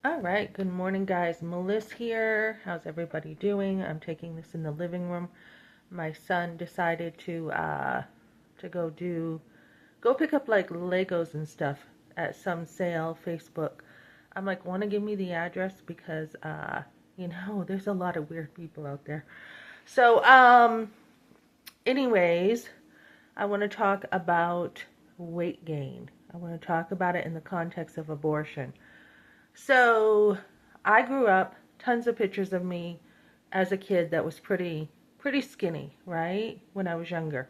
All right, good morning, guys. Melissa here. How's everybody doing? I'm taking this in the living room. My son decided to go pick up like Legos and stuff at some sale, Facebook. I'm like, want to give me the address because there's a lot of weird people out there. So, anyways, I want to talk about weight gain. I want to talk about it in the context of abortion. So I grew up, tons of pictures of me as a kid that was pretty skinny, right? When I was younger.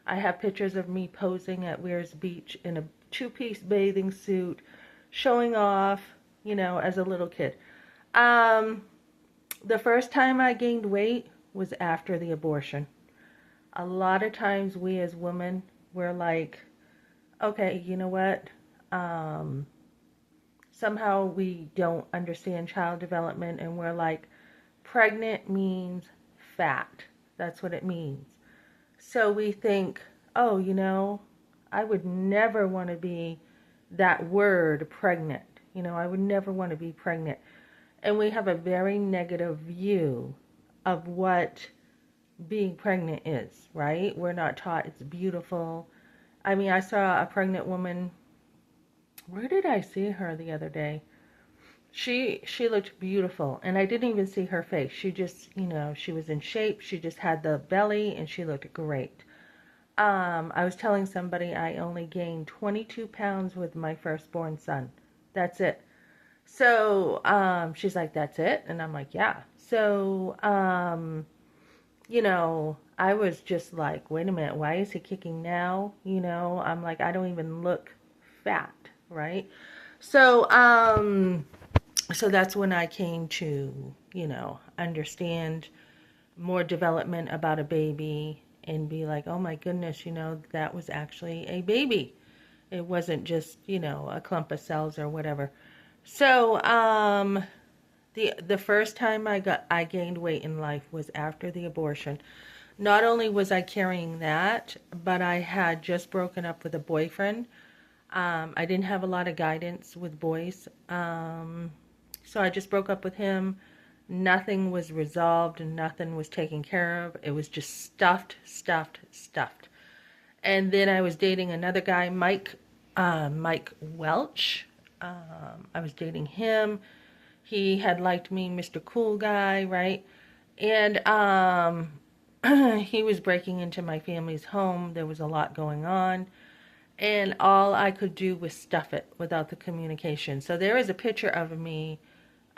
I have pictures of me posing at Weirs Beach in a two-piece bathing suit, showing off, as a little kid. Um, the first time I gained weight was after the abortion. A lot of times we as women, we're like, okay, you know what? Um, Somehow we don't understand child development and we're like, pregnant means fat. That's what it means. So we think, oh, I would never want to be that word pregnant. I would never want to be pregnant. And we have a very negative view of what being pregnant is, right? We're not taught it's beautiful. I mean, I saw a pregnant woman. Where did I see her the other day? She looked beautiful, and I didn't even see her face. She just, she was in shape. She just had the belly, and she looked great. I was telling somebody I only gained 22 pounds with my firstborn son. That's it. So she's like, that's it, and I'm like, yeah. So I was just like, wait a minute, why is he kicking now? I'm like, I don't even look fat, right? So so that's when I came to, understand more development about a baby and be like, oh my goodness, that was actually a baby. It wasn't just, a clump of cells or whatever. So, the first time I gained weight in life was after the abortion. Not only was I carrying that, but I had just broken up with a boyfriend. I didn't have a lot of guidance with boys. So I just broke up with him. Nothing was resolved and nothing was taken care of. It was just stuffed, stuffed, stuffed. And then I was dating another guy, Mike Welch. I was dating him. He had liked me, Mr. Cool Guy, right? And he was breaking into my family's home. There was a lot going on. And all I could do was stuff it without the communication. So there is a picture of me.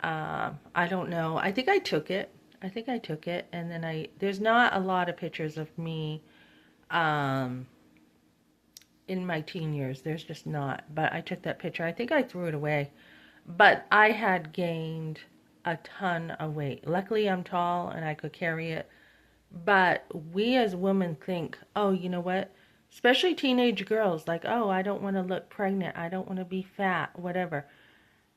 I don't know. I think I took it. I think I took it. And then there's not a lot of pictures of me um, in my teen years. There's just not. But I took that picture. I think I threw it away. But I had gained a ton of weight. Luckily, I'm tall and I could carry it. But we as women think, oh, you know what? Especially teenage girls, like, oh, I don't want to look pregnant. I don't want to be fat, whatever.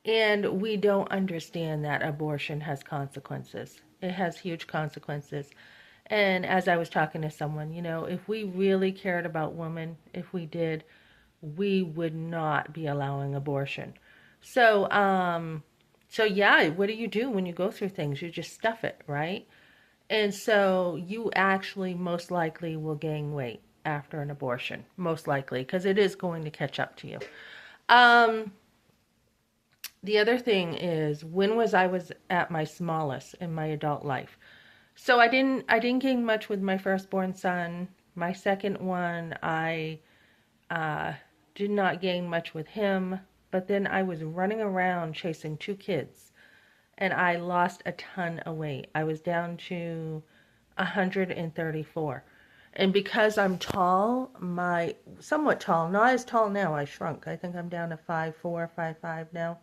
And we don't understand that abortion has consequences. It has huge consequences. And as I was talking to someone, if we really cared about women, if we did, we would not be allowing abortion. So, so yeah, what do you do when you go through things? You just stuff it, right? And so you actually most likely will gain weight after an abortion, most likely, because it is going to catch up to you. Um, the other thing is, when was at my smallest in my adult life? So I didn't gain much with my firstborn son. My second one, I uh, did not gain much with him. But then I was running around chasing two kids, and I lost a ton of weight. I was down to 134. And because I'm tall, my somewhat tall, not as tall now, I shrunk. I think I'm down to 5'4", 5'5" now.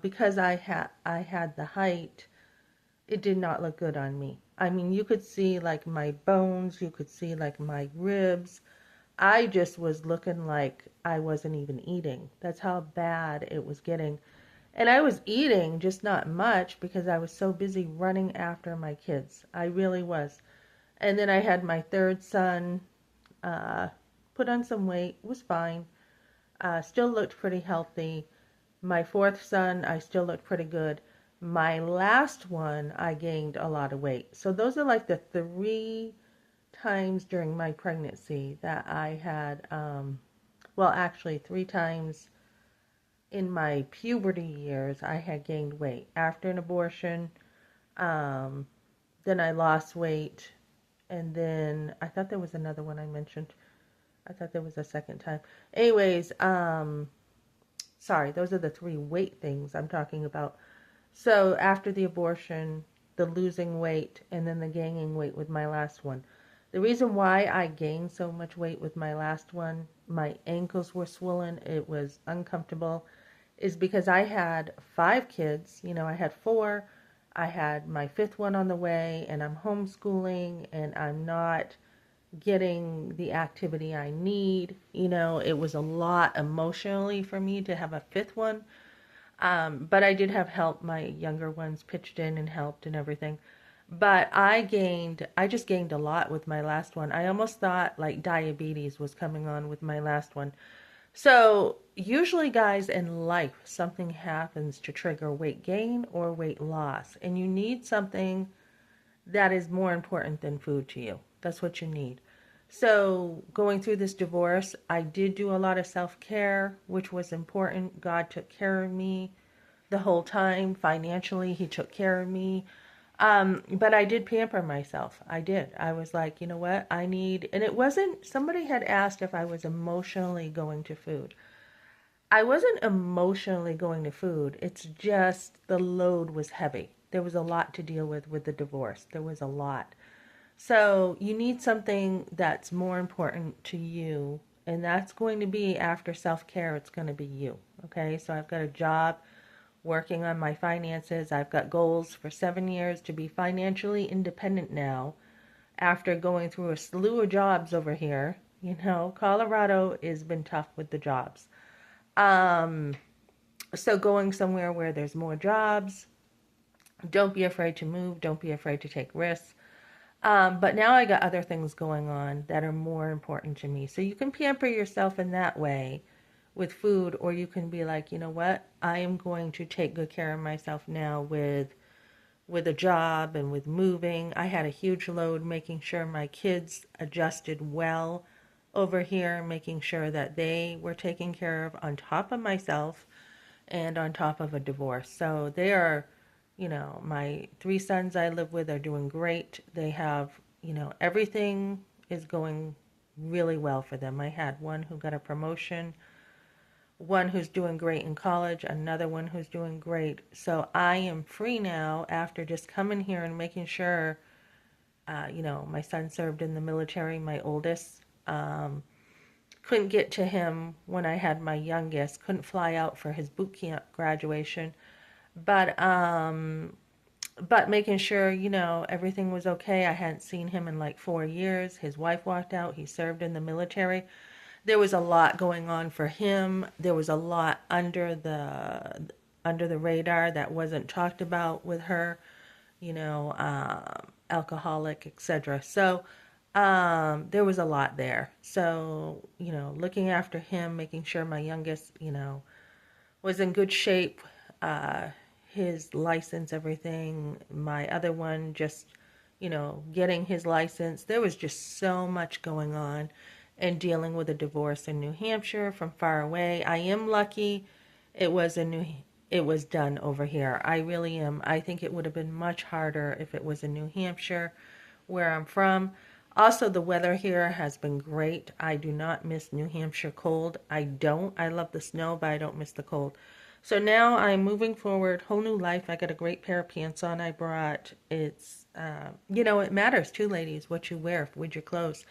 Because I had the height, it did not look good on me. I mean, you could see like my bones, you could see like my ribs. I just was looking like I wasn't even eating. That's how bad it was getting. And I was eating, just not much, because I was so busy running after my kids. I really was. And then I had my third son, uh, put on some weight, was fine, still looked pretty healthy. My fourth son, I still look pretty good. My last one, I gained a lot of weight. So those are like the three times during my pregnancy that I had, well, actually, three times in my puberty years, I had gained weight. After an abortion, um, then I lost weight, and then I thought there was another one I mentioned. I thought there was a second time. Anyways, sorry, those are the three weight things I'm talking about. So after the abortion, the losing weight, and then the gaining weight with my last one. The reason why I gained so much weight with my last one, my ankles were swollen, it was uncomfortable, is because I had five kids. You know, I had four. I had my fifth one on the way, and I'm homeschooling, and I'm not getting the activity I need. You know, it was a lot emotionally for me to have a fifth one. But I did have help. My younger ones pitched in and helped and everything. But I just gained a lot with my last one. I almost thought like diabetes was coming on with my last one. So, usually, guys, in life, something happens to trigger weight gain or weight loss, and you need something that is more important than food to you. That's what you need. So, going through this divorce, I did do a lot of self care, which was important. God took care of me the whole time. Financially, He took care of me. But I did pamper myself. I did. I was like, you know what? I need, and it wasn't, somebody had asked if I was emotionally going to food. I wasn't emotionally going to food. It's just the load was heavy. There was a lot to deal with the divorce. There was a lot. So you need something that's more important to you, and that's going to be after self-care, it's going to be you. Okay? So I've got a job working on my finances. I've got goals for 7 years to be financially independent now after going through a slew of jobs over here. You know, Colorado has been tough with the jobs. Um, so going somewhere where there's more jobs, don't be afraid to move, don't be afraid to take risks. But now I got other things going on that are more important to me. So you can pamper yourself in that way with food, or you can be like, you know what? I am going to take good care of myself now with a job and with moving. I had a huge load making sure my kids adjusted well over here, making sure that they were taken care of on top of myself and on top of a divorce. So they are, you know, my three sons I live with are doing great. They have, you know, everything is going really well for them. I had one who got a promotion, one who's doing great in college, another one who's doing great. So I am free now after just coming here and making sure, you know, my son served in the military, my oldest. Couldn't get to him when I had my youngest, couldn't fly out for his boot camp graduation. But but making sure, you know, everything was okay. I hadn't seen him in like 4 years. His wife walked out. He served in the military. There was a lot going on for him. There was a lot under the radar that wasn't talked about with her, you know, alcoholic, etc. So there was a lot there. So, you know, looking after him, making sure my youngest, you know, was in good shape, uh, his license, everything. My other one just, you know, getting his license. There was just so much going on and dealing with a divorce in New Hampshire from far away. I am lucky it was in New it was done over here. I really am. I think it would have been much harder if it was in New Hampshire, where I'm from. Also, the weather here has been great. I do not miss New Hampshire cold. I don't. I love the snow, but I don't miss the cold. So now I'm moving forward, whole new life. I got a great pair of pants on I brought. It's, you know, it matters too, ladies, what you wear with your clothes.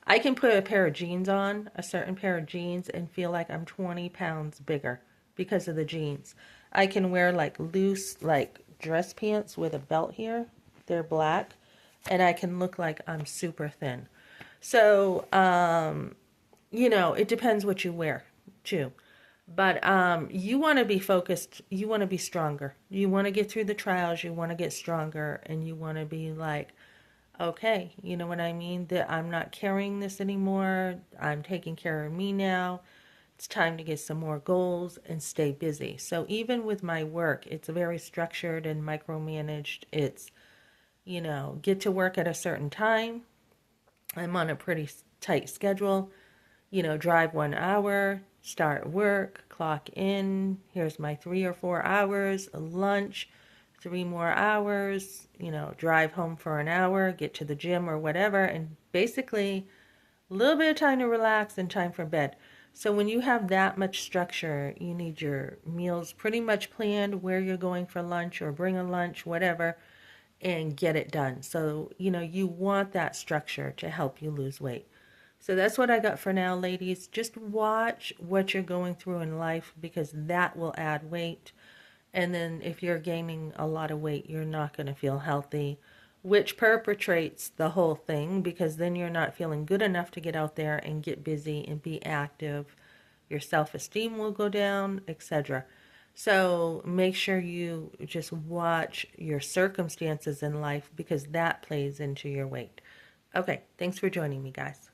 I can put a pair of jeans on, a certain pair of jeans, and feel like I'm 20 pounds bigger because of the jeans. I can wear like loose, like dress pants with a belt here. They're black. And I can look like I'm super thin. So, you know, it depends what you wear too. But you want to be focused. You want to be stronger. You want to get through the trials. You want to get stronger. And you want to be like, okay, you know what I mean? That I'm not carrying this anymore. I'm taking care of me now. it's time to get some more goals and stay busy. So even with my work, it's very structured and micromanaged. It's, get to work at a certain time. I'm on a pretty tight schedule. Drive 1 hour, start work, clock in. Here's my 3 or 4 hours, lunch, 3 more hours, drive home for an hour, get to the gym or whatever, and basically a little bit of time to relax and time for bed. So when you have that much structure, you need your meals pretty much planned, where you're going for lunch or bring a lunch, whatever, and get it done. So, you want that structure to help you lose weight. So that's what I got for now, ladies. Just watch what you're going through in life because that will add weight. And then if you're gaining a lot of weight, you're not going to feel healthy, which perpetrates the whole thing because then you're not feeling good enough to get out there and get busy and be active. Your self-esteem will go down, etc. So make sure you just watch your circumstances in life because that plays into your weight. Okay, thanks for joining me, guys.